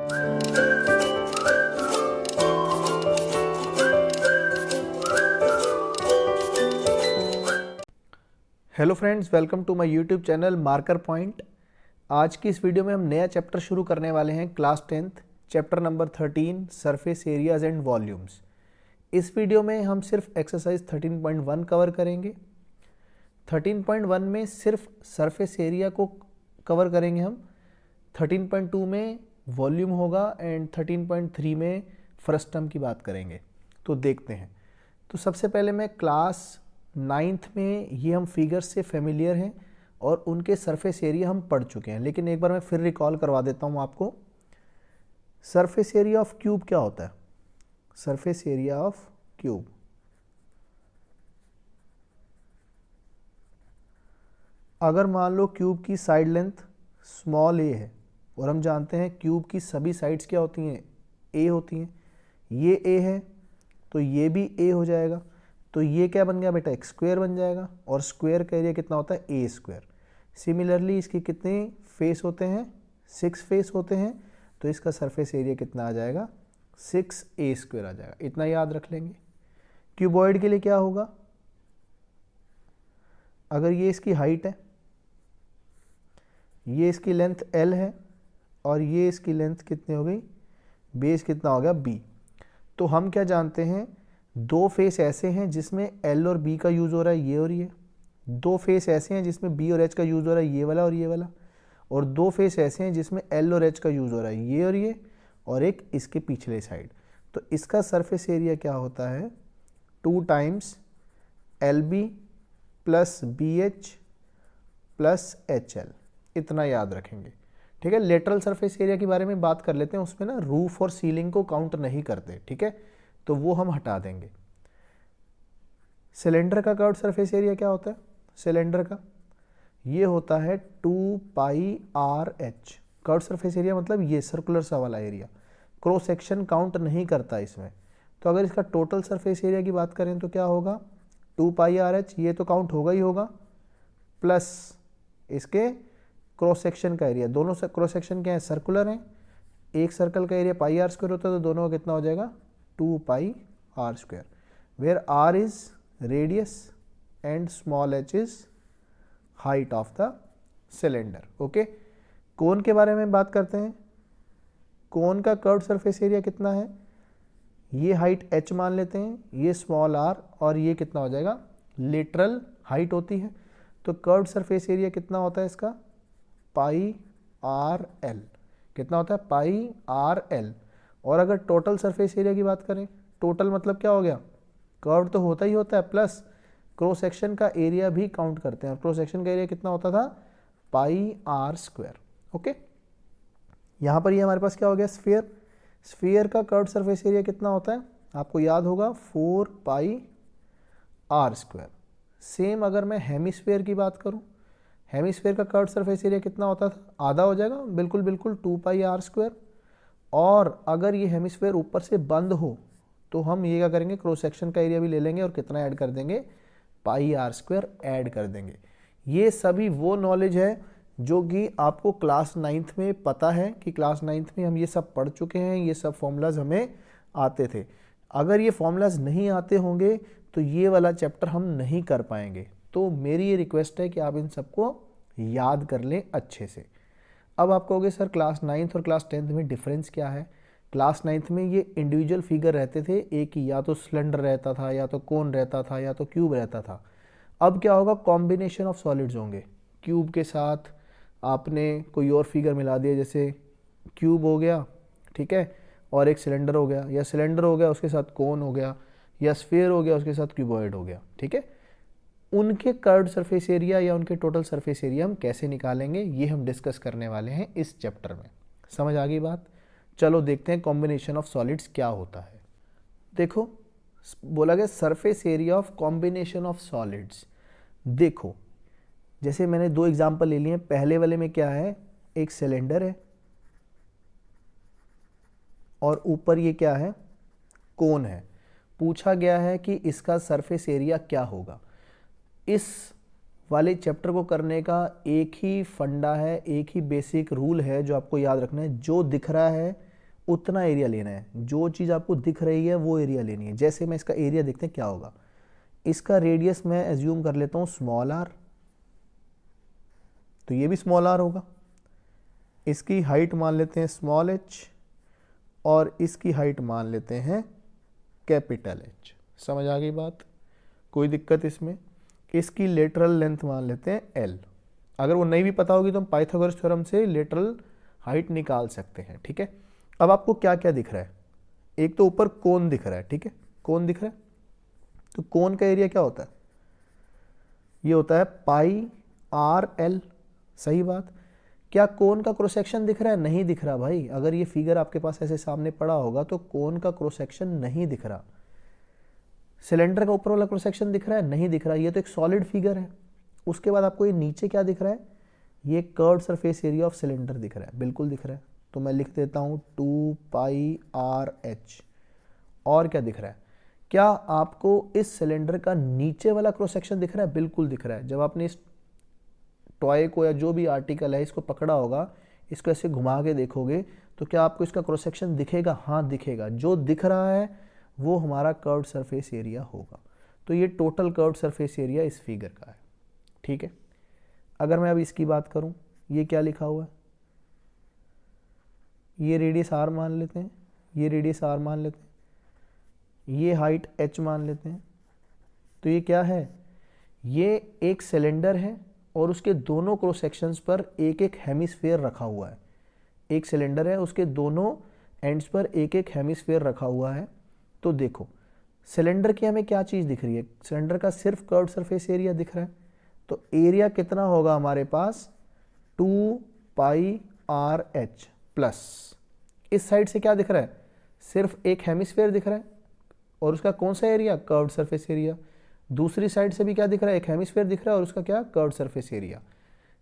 Hello friends, welcome to my YouTube channel marker point. आज की इस वीडियो में हम नया चैप्टर शुरू करने वाले हैं class 10th, chapter number 13 surface areas and volumes. इस वीडियो में हम सिर्फ एक्सरसाइज 13.1 कवर करेंगे। 13.1 में सिर्फ सरफेस एरिया को कवर करेंगे हम। 13.2 में वॉल्यूम होगा एंड 13.3 में फ्रस्टम की बात करेंगे। तो देखते हैं। तो सबसे पहले मैं क्लास 9th में ये हम फिगर्स से फेमिलियर हैं और उनके सरफेस एरिया हम पढ़ चुके हैं, लेकिन एक बार मैं फिर रिकॉल करवा देता हूँ आपको। सरफेस एरिया ऑफ क्यूब क्या होता है? सरफेस एरिया ऑफ क्यूब, अगर मान लो क्यूब की साइड लेंथ स्मॉल ए है और हम जानते हैं क्यूब की सभी साइड्स क्या होती हैं? ए होती हैं। ये ए है तो ये भी ए हो जाएगा, तो ये क्या बन गया बेटा? एक स्क्वायर बन जाएगा। और स्क्वायर का एरिया कितना होता है? ए स्क्वायर। सिमिलरली इसके कितने फेस होते हैं? 6 फेस होते हैं, तो इसका सरफेस एरिया कितना आ जाएगा? 6a स्क्वायर आ जाएगा। इतना याद रख लेंगे। क्यूबॉइड के लिए क्या होगा? अगर ये इसकी हाइट है, ये इसकी लेंथ l है और ये इसकी लेंथ कितनी हो गई? बेस कितना हो गया? b। तो हम क्या जानते हैं? दो फेस ऐसे हैं जिसमें L और B का यूज़ हो रहा है, ये और ये। दो फेस ऐसे हैं जिसमें B और H का यूज़ हो रहा है, ये वाला और ये वाला। और दो फेस ऐसे हैं जिसमें L और H का यूज़ हो रहा है, ये और ये, और एक इसके पिछले साइड। तो इसका सरफेस एरिया क्या होता है? 2 times LB plus BH plus HL। इतना याद रखेंगे, ठीक है। लेटरल सरफेस एरिया के बारे में बात कर लेते हैं। उसमें ना रूफ और सीलिंग को काउंट नहीं करते, ठीक है, तो वो हम हटा देंगे। सिलेंडर का कर्व्ड सरफेस एरिया क्या होता है? सिलेंडर का ये होता है 2πRh। कर्व्ड सरफेस एरिया मतलब ये सर्कुलर सा वाला एरिया, क्रॉस सेक्शन काउंट नहीं करता इसमें। तो अगर इसका टोटल सरफेस एरिया की बात करें तो क्या होगा? 2πRh, ये तो काउंट होगा ही होगा, प्लस इसके क्रॉस सेक्शन का एरिया। दोनों क्रॉस सेक्शन क्या है? सर्कुलर हैं। एक सर्कल का एरिया πr² होता है, तो दोनों का कितना हो जाएगा? 2πr², where r is radius and small h is height of the cylinder। Okay, cone के बारे में बात करते हैं। कोन का कर्व्ड सरफेस एरिया कितना है? ये हाइट h मान लेते हैं, ये स्मॉल r, और ये कितना हो जाएगा? लेटरल हाइट होती है। तो कर्व्ड सरफेस एरिया कितना होता है इसका? πrl। कितना होता है? πrl। और अगर टोटल सरफेस एरिया की बात करें, टोटल मतलब क्या हो गया? कर्व तो होता ही होता है, प्लस क्रॉस सेक्शन का एरिया भी काउंट करते हैं। क्रॉस सेक्शन का एरिया कितना होता था? πr²। ओके, यहाँ पर ये हमारे पास क्या हो गया? स्फीयर। स्फीयर का कर्व्ड सरफेस एरिया कितना होता है? आपको याद होगा, 4πr²। सेम अगर मैं हेमिस्फीयर की बात करूँ, हेमिस्फीयर का कर्व्ड सरफेस एरिया कितना होता था? आधा हो जाएगा, बिल्कुल बिल्कुल 2πr²। और अगर ये हेमिस्फीयर ऊपर से बंद हो तो हम ये क्या करेंगे? क्रॉस सेक्शन का एरिया भी ले लेंगे और कितना ऐड कर देंगे? πr² ऐड कर देंगे। ये सभी वो नॉलेज है जो कि आपको क्लास 9th में पता है कि क्लास 9th में हम ये सब पढ़ चुके हैं। ये सब फॉर्मूलाज हमें आते थे। अगर ये फॉर्मूलाज नहीं आते होंगे तो ये वाला चैप्टर हम नहीं कर पाएंगे। तो मेरी ये रिक्वेस्ट है कि आप इन सबको याद कर लें अच्छे से। अब आप कहोगे सर क्लास 9th और क्लास 10th में डिफरेंस क्या है? क्लास 9th में ये इंडिविजुअल फिगर रहते थे, एक ही, या तो सिलेंडर रहता था, या तो कोन रहता था, या तो क्यूब रहता था। अब क्या होगा? कॉम्बिनेशन ऑफ सॉलिड्स होंगे। क्यूब के साथ आपने कोई और फिगर मिला दिया, जैसे क्यूब हो गया, ठीक है, और एक सिलेंडर हो गया, या सिलेंडर हो गया उसके साथ कोन हो गया, या स्फीयर हो गया उसके साथ क्यूबॉइड हो गया, ठीक है। उनके कर्व्ड सरफेस एरिया या उनके टोटल सरफेस एरिया हम कैसे निकालेंगे, ये हम डिस्कस करने वाले हैं इस चैप्टर में। समझ आ गई बात? चलो देखते हैं कॉम्बिनेशन ऑफ सॉलिड्स क्या होता है। देखो, बोला गया surface area of combination of solids. देखो, जैसे मैंने 2 एग्जांपल ले लिए। पहले वाले में क्या है? एक सिलेंडर है और ऊपर ये क्या है? कोन है। पूछा गया है कि इसका सरफेस एरिया क्या होगा। इस वाले चैप्टर को करने का एक ही फंडा है, एक ही बेसिक रूल है जो आपको याद रखना है। जो दिख रहा है उतना एरिया लेना है, जो चीज़ आपको दिख रही है वो एरिया लेनी है। जैसे मैं इसका एरिया देखते हैं क्या होगा। इसका रेडियस मैं एज्यूम कर लेता हूँ स्मॉल आर, तो ये भी स्मॉल आर होगा। इसकी हाइट मान लेते हैं स्मॉल एच, और इसकी हाइट मान लेते हैं कैपिटल एच। समझ आ गई बात, कोई दिक्कत इसमें। इसकी लेटरल लेंथ मान लेते हैं एल। अगर वो नहीं भी पता होगी तो हम पाइथागोरस थ्योरम से लेटरल हाइट निकाल सकते हैं। ठीक है, अब आपको क्या क्या दिख रहा है, एक तो ऊपर कोन दिख रहा है। ठीक है, कोन दिख रहा है, तो कोन का एरिया क्या होता है, ये होता है पाई आर एल। सही बात। क्या कोन का क्रॉस सेक्शन दिख रहा है, नहीं दिख रहा भाई। अगर ये फिगर आपके पास ऐसे सामने पड़ा होगा तो कोन का क्रॉस सेक्शन नहीं दिख रहा। सिलेंडर का ऊपर वाला क्रॉस सेक्शन दिख रहा है, नहीं दिख रहा। ये तो एक सॉलिड फिगर है। उसके बाद आपको ये नीचे क्या दिख रहा है, ये curved surface area of cylinder दिख रहा है, बिल्कुल दिख रहा है। तो मैं लिख देता हूँ 2 पाई आर एच। और क्या दिख रहा है, क्या आपको इस सिलेंडर का नीचे वाला क्रॉस सेक्शन दिख रहा है, बिल्कुल दिख रहा है। जब आपने इस टॉय को या जो भी आर्टिकल है इसको पकड़ा होगा, इसको ऐसे घुमा के देखोगे तो क्या आपको इसका क्रॉस सेक्शन दिखेगा, हाँ दिखेगा। जो दिख रहा है वो हमारा कर्व्ड सरफेस एरिया होगा। तो ये टोटल कर्व्ड सरफेस एरिया इस फिगर का है। ठीक है, अगर मैं अब इसकी बात करूं, ये क्या लिखा हुआ है, ये रेडियस आर मान लेते हैं, ये रेडियस आर मान लेते हैं, ये हाइट एच मान लेते हैं। तो ये क्या है, ये एक सिलेंडर है और उसके दोनों क्रॉस सेक्शंस पर एक एक हेमिस्फीयर रखा हुआ है। एक सिलेंडर है, उसके दोनों एंड्स पर एक एक हेमिस्फीयर रखा हुआ है। तो देखो सिलेंडर की हमें क्या चीज़ दिख रही है, सिलेंडर का सिर्फ कर्व्ड सरफेस एरिया दिख रहा है। तो एरिया कितना होगा हमारे पास, 2 पाई आर एच प्लस इस साइड से क्या दिख रहा है, सिर्फ एक हेमिस्फीयर दिख रहा है और उसका कौन सा एरिया, कर्व्ड सरफेस एरिया। दूसरी साइड से भी क्या दिख रहा है, एक हेमिस्फीयर दिख रहा है और उसका क्या, कर्व्ड सरफेस एरिया।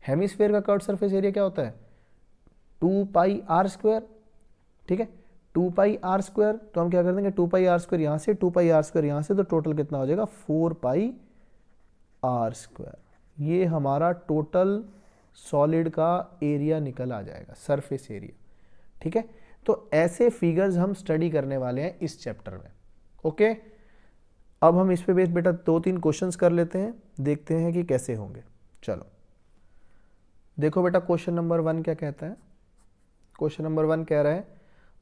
हेमिस्फीयर का कर्व्ड सरफेस एरिया क्या होता है, 2 पाई आर स्क्वायर। ठीक है, 2 पाई आर स्क्वायर, तो हम क्या कर देंगे, 2 पाई आर स्क्वायर यहाँ से, 2 पाई आर स्क्वायर यहाँ से, तो टोटल कितना हो जाएगा 4 पाई आर स्क्वायर। ये हमारा टोटल सॉलिड का एरिया निकल आ जाएगा, सरफेस एरिया। ठीक है, तो ऐसे फिगर्स हम स्टडी करने वाले हैं इस चैप्टर में। ओके, अब हम इस पे बेस बेटा 2-3 क्वेश्चंस कर लेते हैं, देखते हैं कि कैसे होंगे। चलो देखो बेटा, क्वेश्चन नंबर 1 क्या कहता है। क्वेश्चन नंबर 1 कह रहा है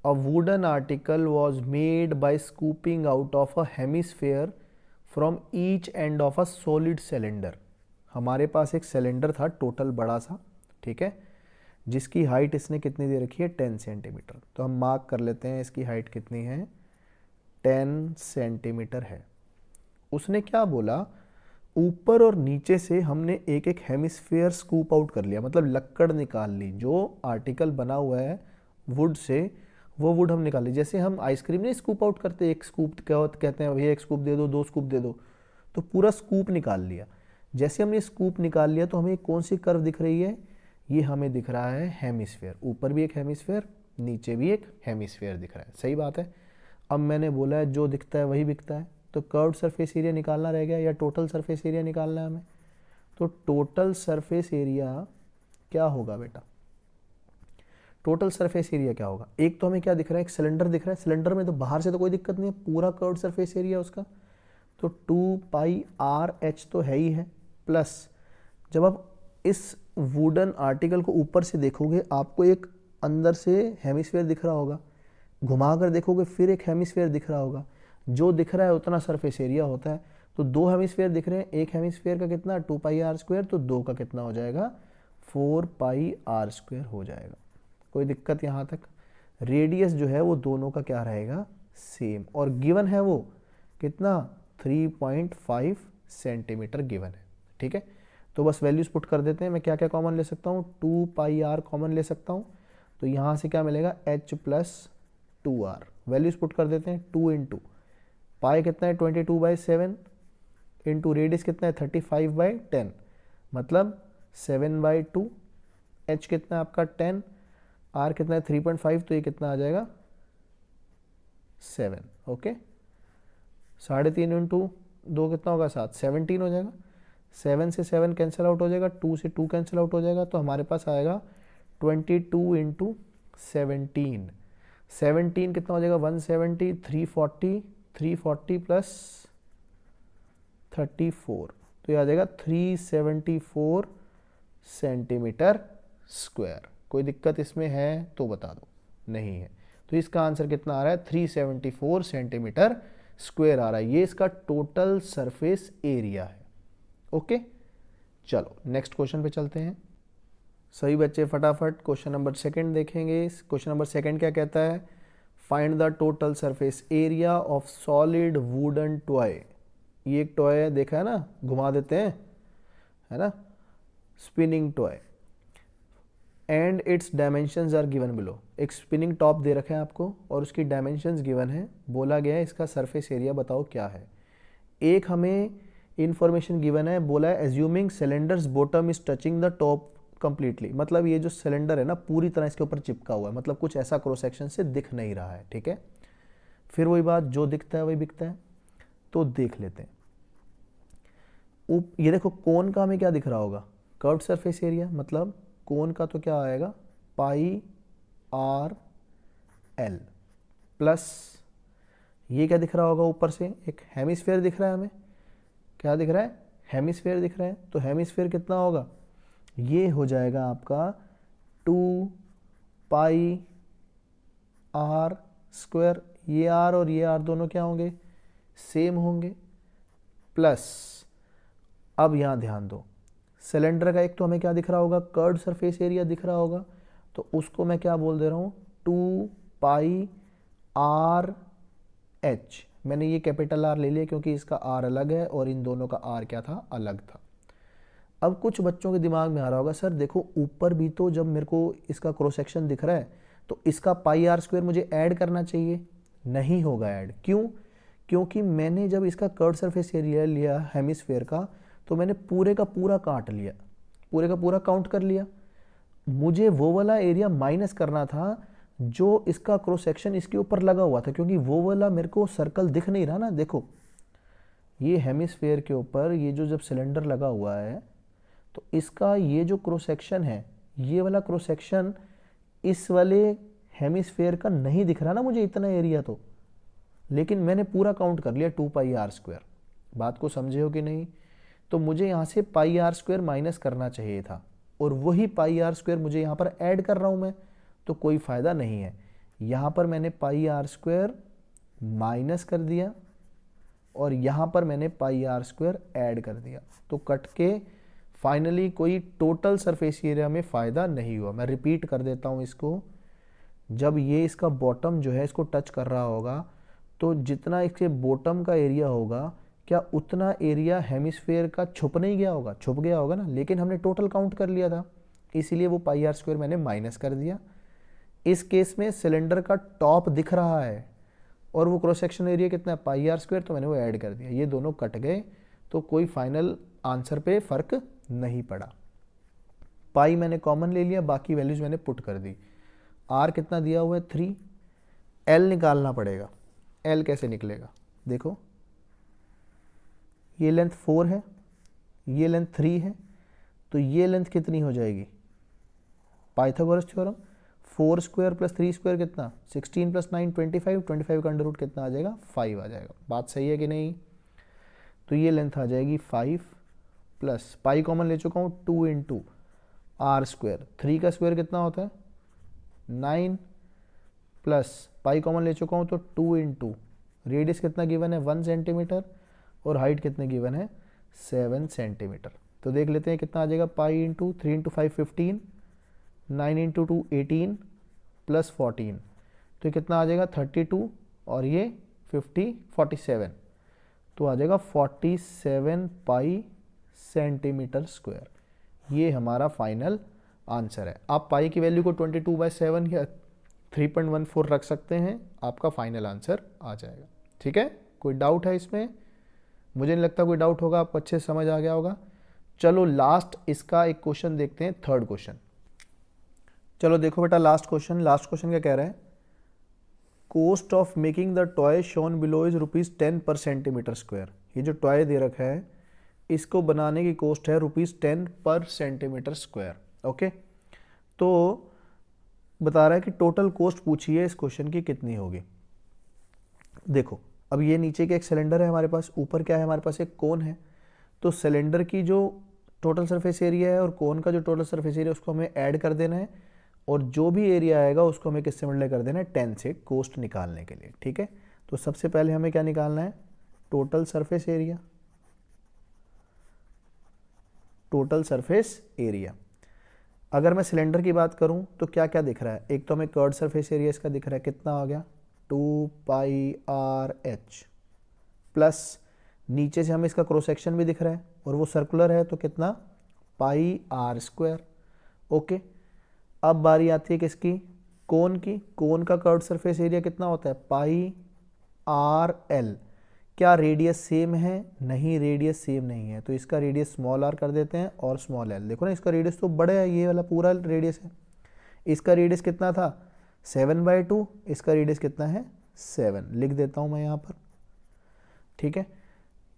a wooden article was made by scooping out of a hemisphere from each end of a solid cylinder. हमारे पास एक सिलेंडर था टोटल बड़ा सा, ठीक है, जिसकी हाइट इसने कितनी दे रखी है, 10 सेंटीमीटर। तो हम मार्क कर लेते हैं इसकी हाइट कितनी है, 10 सेंटीमीटर है। उसने क्या बोला, ऊपर और नीचे से हमने एक एक हेमिस्फीयर स्कूप आउट कर लिया, मतलब लक्कड़ निकाल ली। जो आर्टिकल बना हुआ है वुड से, वो वुड हम निकाल ली। जैसे हम आइसक्रीम नहीं स्कूप आउट करते, एक स्कूप कहते हैं भैया एक स्कूप दे दो, 2 स्कूप दे दो, तो पूरा स्कूप निकाल लिया। जैसे हमने स्कूप निकाल लिया तो हमें कौन सी कर्व दिख रही है, ये हमें दिख रहा है हेमिस्फीयर। ऊपर भी एक हेमिस्फीयर, नीचे भी एक हेमिस्फीयर दिख रहा है। सही बात है। अब मैंने बोला है जो दिखता है वही बिकता है, तो कर्व्ड सरफेस एरिया निकालना रह गया या टोटल सरफेस एरिया निकालना है हमें। तो टोटल सरफेस एरिया क्या होगा बेटा, टोटल सरफेस एरिया क्या होगा, एक तो हमें क्या दिख रहा है, एक सिलेंडर दिख रहा है। सिलेंडर में तो बाहर से तो कोई दिक्कत नहीं है, पूरा कर्व्ड सरफेस एरिया उसका। तो 2 पाई आर एच तो है ही है, प्लस जब आप इस वुडन आर्टिकल को ऊपर से देखोगे आपको एक अंदर से हेमिस्फीयर दिख रहा होगा, घुमा कर देखोगे फिर एक हेमिस्फीयर दिख रहा होगा। जो दिख रहा है उतना सरफेस एरिया होता है। तो 2 हेमिस्फीयर दिख रहे हैं, एक हेमिस्फीयर का कितना 2 पाई आर स्क्वायर, तो 2 का कितना हो जाएगा 4 पाई आर स्क्वायर हो जाएगा। कोई दिक्कत यहाँ तक। रेडियस जो है वो दोनों का क्या रहेगा, सेम, और गिवन है वो कितना 3.5 सेंटीमीटर गिवन है। ठीक है, तो बस वैल्यूज पुट कर देते हैं। मैं क्या क्या कॉमन ले सकता हूँ, 2 पाई आर कॉमन ले सकता हूँ, तो यहाँ से क्या मिलेगा h plus 2r। Values put कर देते हैं, 2 इंटू पाई कितना है 22/7 इंटू रेडियस कितना है 35/10, मतलब 7/2। h कितना है आपका 10, r कितना है 3.5, तो ये कितना आ जाएगा 7। ओके, 3.5 इंटू 2 कितना होगा 7, 17 हो जाएगा। 7 से 7 कैंसिल आउट हो जाएगा, 2 से 2 कैंसिल आउट हो जाएगा, तो हमारे पास आएगा 22 इंटू 17। 17 कितना हो जाएगा 170, 340, 340 प्लस 34, तो ये आ जाएगा 374 सेंटीमीटर स्क्वायर। कोई दिक्कत इसमें है तो बता दो, नहीं है। तो इसका आंसर कितना आ रहा है 374 सेंटीमीटर स्क्वायर आ रहा है। ये इसका टोटल सरफेस एरिया है। ओके, चलो नेक्स्ट क्वेश्चन पे चलते हैं। सभी बच्चे फटाफट क्वेश्चन नंबर सेकंड देखेंगे। क्वेश्चन नंबर सेकंड क्या कहता है, find the total surface area of solid wooden toy. ये एक टॉय देखा है ना, घुमा देते हैं, है ना, spinning toy, and its dimensions are given below. एक स्पिनिंग टॉप दे रखा है आपको और उसकी डायमेंशंस गिवन है, बोला गया है इसका सरफेस एरिया बताओ क्या है। एक हमें इंफॉर्मेशन गिवन है, बोला है assuming cylinders bottom is touching the top completely, मतलब ये जो सिलेंडर है ना पूरी तरह इसके ऊपर चिपका हुआ है, मतलब कुछ ऐसा क्रॉस सेक्शन से दिख नहीं रहा है। ठीक है, फिर वही बात, जो दिखता है वही बिकता है, तो देख लेते हैं। ये देखो कोन का हमें क्या दिख रहा होगा, कर्व्ड सरफेस एरिया, मतलब कोन का तो क्या आएगा पाई आर एल प्लस ये क्या दिख रहा होगा ऊपर से, एक हेमिस्फेयर दिख रहा है हमें, क्या दिख रहा है हेमिस्फेयर दिख रहा है, तो हेमिस्फेयर कितना होगा, ये हो जाएगा आपका 2 पाई आर स्क्वायर, ये आर और ये आर दोनों क्या होंगे सेम होंगे, प्लस अब यहां ध्यान दो सिलेंडर का एक तो हमें क्या दिख रहा होगा कर्व्ड सरफेस एरिया दिख रहा होगा, तो उसको मैं क्या बोल दे रहा हूं 2 पाई आर एच। मैंने ये कैपिटल आर ले लिया क्योंकि इसका आर अलग है और इन दोनों का आर क्या था अलग था। अब कुछ बच्चों के दिमाग में आ रहा होगा सर देखो ऊपर भी तो जब मेरे को इसका क्रॉस सेक्शन दिख रहा है तो इसका पाई आर स्क्वायर मुझे ऐड करना चाहिए, नहीं होगा ऐड। क्यों, क्योंकि मैंने जब इसका कर्व्ड सरफेस एरिया लिया हेमिस्फेयर का तो मैंने पूरे का पूरा काट लिया, पूरे का पूरा काउंट कर लिया, मुझे वो वाला एरिया माइनस करना था जो इसका क्रॉस सेक्शन इसके ऊपर लगा हुआ था, क्योंकि वो वाला मेरे को सर्कल दिख नहीं रहा ना। देखो ये हेमिस्फेयर के ऊपर ये जो जब सिलेंडर लगा हुआ है तो इसका ये जो क्रॉस सेक्शन है ये वाला क्रॉस सेक्शन इस वाले हेमिस्फेयर का नहीं दिख रहा ना मुझे इतना एरिया, तो लेकिन मैंने पूरा काउंट कर लिया 2 पाई आर स्क्वायर। बात को समझे हो कि नहीं, तो मुझे यहाँ से पाई आर स्क्वायर माइनस करना चाहिए था और वही पाई आर स्क्वायर मुझे यहाँ पर ऐड कर रहा हूँ मैं, तो कोई फ़ायदा नहीं है। यहाँ पर मैंने पाई आर स्क्वायर माइनस कर दिया और यहाँ पर मैंने पाई आर स्क्वायर ऐड कर दिया, तो कट के फाइनली कोई टोटल सरफेस एरिया में फ़ायदा नहीं हुआ। मैं रिपीट कर देता हूँ इसको, जब ये इसका बॉटम जो है इसको टच कर रहा होगा तो जितना इसके बॉटम का एरिया होगा क्या उतना एरिया हेमिस्फेयर का छुप नहीं गया होगा, छुप गया होगा ना, लेकिन हमने टोटल काउंट कर लिया था इसीलिए वो पाई आर स्क्वायर मैंने माइनस कर दिया। इस केस में सिलेंडर का टॉप दिख रहा है और वो क्रॉस सेक्शन एरिया कितना है पाई आर स्क्वायर, तो मैंने वो ऐड कर दिया, ये दोनों कट गए तो कोई फाइनल आंसर पे फर्क नहीं पड़ा। पाई मैंने कॉमन ले लिया, बाकी वैल्यूज मैंने पुट कर दी। आर कितना दिया हुआ है 3, एल निकालना पड़ेगा। एल कैसे निकलेगा, देखो ये लेंथ 4 है, ये लेंथ 3 है, तो ये लेंथ कितनी हो जाएगी, Pythagoras theorem 4 square plus 3 square कितना 16 प्लस 9 25, 25 का अंडर रूट कितना आ जाएगा 5 आ जाएगा। बात सही है कि नहीं, तो ये लेंथ आ जाएगी 5 प्लस पाई कॉमन ले चुका हूँ 2 इंटू आर स्क्वायर, 3 का स्क्वायर कितना होता है 9 प्लस पाई कॉमन ले चुका हूँ तो 2 इंटू रेडियस कितना गिवन है 1 सेंटीमीटर और हाइट कितने गिवन है 7 सेंटीमीटर। तो देख लेते हैं कितना आ जाएगा pi into 3 into 5 15, 9 into 2 18 plus 14, तो ये कितना आ जाएगा 32 और ये 47, तो आ जाएगा 47 पाई सेंटीमीटर स्क्वायर। ये हमारा फाइनल आंसर है। आप पाई की वैल्यू को 22/7 या 3.14 रख सकते हैं, आपका फाइनल आंसर आ जाएगा। ठीक है, कोई डाउट है इसमें, मुझे नहीं लगता कोई डाउट होगा, आपको अच्छे से समझ आ गया होगा। चलो लास्ट इसका एक क्वेश्चन देखते हैं, थर्ड क्वेश्चन। चलो देखो बेटा लास्ट क्वेश्चन क्या कह रहा है, cost of making the toy shown below is ₹10 पर सेंटीमीटर स्क्वायर। ये जो टॉय दे रखा है इसको बनाने की कॉस्ट है ₹10 पर सेंटीमीटर स्क्वायर। ओके, तो बता रहा है कि टोटल कॉस्ट पूछी है इस क्वेश्चन की कितनी होगी। देखो अब ये नीचे के एक सिलेंडर है हमारे पास, ऊपर क्या है हमारे पास एक कोन है, तो सिलेंडर की जो टोटल सरफेस एरिया है और कोन का जो टोटल सरफेस एरिया उसको हमें ऐड कर देना है, और जो भी एरिया आएगा उसको हमें किससे मल्टीप्लाई कर देना है 10 से, कॉस्ट निकालने के लिए। ठीक है, तो सबसे पहले हमें क्या निकालना है, total surface area. Total surface area अगर मैं सिलेंडर की बात करूं तो क्या क्या दिख रहा है, एक तो हमें कर्ड सरफेस एरिया इसका दिख रहा है, कितना आ गया 2πRH, प्लस नीचे से हमें इसका क्रॉस सेक्शन भी दिख रहा है और वो सर्कुलर है तो कितना πr²। ओके, अब बारी आती है किसकी, कोन की। कोन का कर्व्ड सरफेस एरिया कितना होता है πrl। क्या रेडियस सेम है, नहीं रेडियस सेम नहीं है, तो इसका रेडियस स्मॉल r कर देते हैं और स्मॉल l। देखो ना इसका रेडियस तो बड़ा है, ये वाला पूरा रेडियस है, इसका रेडियस कितना था 7/2, इसका रेडियस कितना है 7, लिख देता हूं मैं यहाँ पर। ठीक है,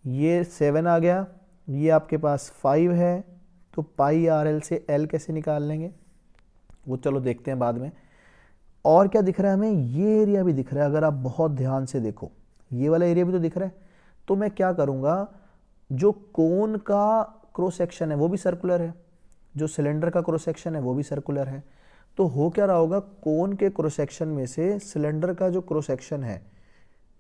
ये 7 आ गया, ये आपके पास 5 है, तो πrl से l कैसे निकाल लेंगे वो चलो देखते हैं बाद में। और क्या दिख रहा है हमें, ये एरिया भी दिख रहा है, अगर आप बहुत ध्यान से देखो ये वाला एरिया भी तो दिख रहा है। तो मैं क्या करूंगा, जो कोन का क्रॉस सेक्शन है वो भी सर्कुलर है, जो सिलेंडर का क्रॉस सेक्शन है वो भी सर्कुलर है, तो हो क्या रहा होगा, कोन के क्रॉस सेक्शन में से सिलेंडर का जो क्रॉस सेक्शन है,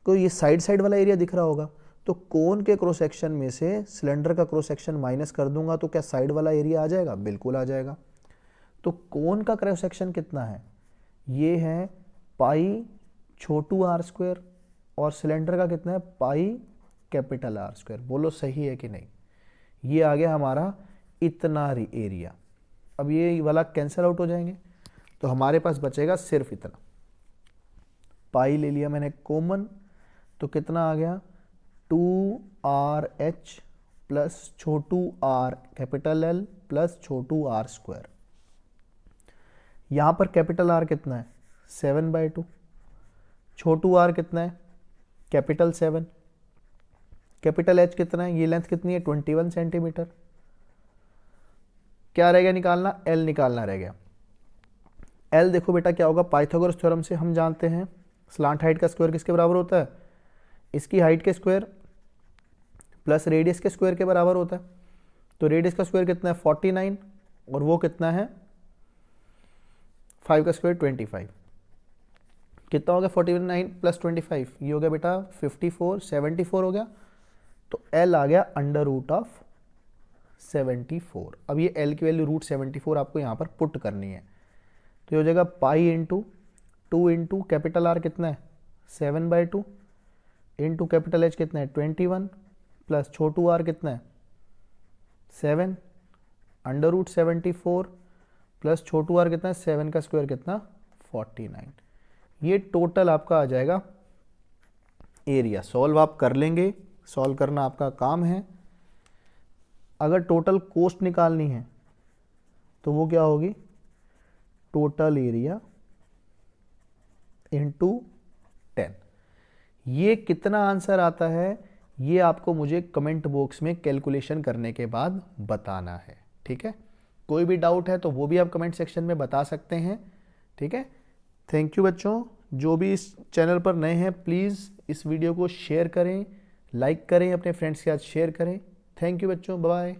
तो ये साइड साइड वाला एरिया दिख रहा होगा, तो कोन के क्रॉस सेक्शन में से सिलेंडर का क्रॉस सेक्शन माइनस कर दूंगा तो क्या साइड वाला एरिया आ जाएगा, बिल्कुल आ जाएगा। तो कोन का क्रॉस सेक्शन कितना है, ये है π r², और सिलेंडर का कितना है πR²। बोलो सही है कि नहीं, ये आ गया हमारा इतना एरिया। अब ये वाला कैंसिल आउट हो जाएंगे तो हमारे पास बचेगा सिर्फ इतना, पाई ले लिया मैंने कॉमन, तो कितना आ गया 2RH प्लस छोटू r कैपिटल L प्लस छोटू r²। यहां पर कैपिटल R कितना है 7/2, छोटू r कितना है कैपिटल 7, कैपिटल H कितना है, ये लेंथ कितनी है 21 सेंटीमीटर। क्या रह गया निकालना, L निकालना रह गया। L देखो बेटा क्या होगा, पाइथागोरस थ्योरम से हम जानते हैं स्लांट हाइट का स्क्वायर किसके बराबर होता है, इसकी हाइट के स्क्वायर प्लस रेडियस के स्क्वायर के बराबर होता है। तो रेडियस का स्क्वायर कितना है 49, और वो कितना है 5 का स्क्वायर 25, कितना हो गया 49 प्लस 25, ये हो गया बेटा 54, 74 हो गया। तो L आ गया √74। अब ये L की वैल्यू √74 आपको यहाँ पर पुट करनी है, तो ये हो जाएगा pi into 2 into capital R कितना है 7/2 इंटू कैपिटल H कितना है 21 प्लस छोटू r कितना है 7 √74 प्लस छोटू r कितना है 7 का स्क्वायर कितना 49। ये टोटल आपका आ जाएगा एरिया। सॉल्व आप कर लेंगे, सॉल्व करना आपका काम है। अगर टोटल कॉस्ट निकालनी है तो वो क्या होगी, टोटल एरिया इंटू 10। ये कितना आंसर आता है ये आपको मुझे कमेंट बॉक्स में कैलकुलेशन करने के बाद बताना है। ठीक है, कोई भी डाउट है तो वो भी आप कमेंट सेक्शन में बता सकते हैं। ठीक है, थैंक यू बच्चों। जो भी इस चैनल पर नए हैं प्लीज़ इस वीडियो को शेयर करें, लाइक करें, अपने फ्रेंड्स के साथ शेयर करें। थैंक यू बच्चों, बाय।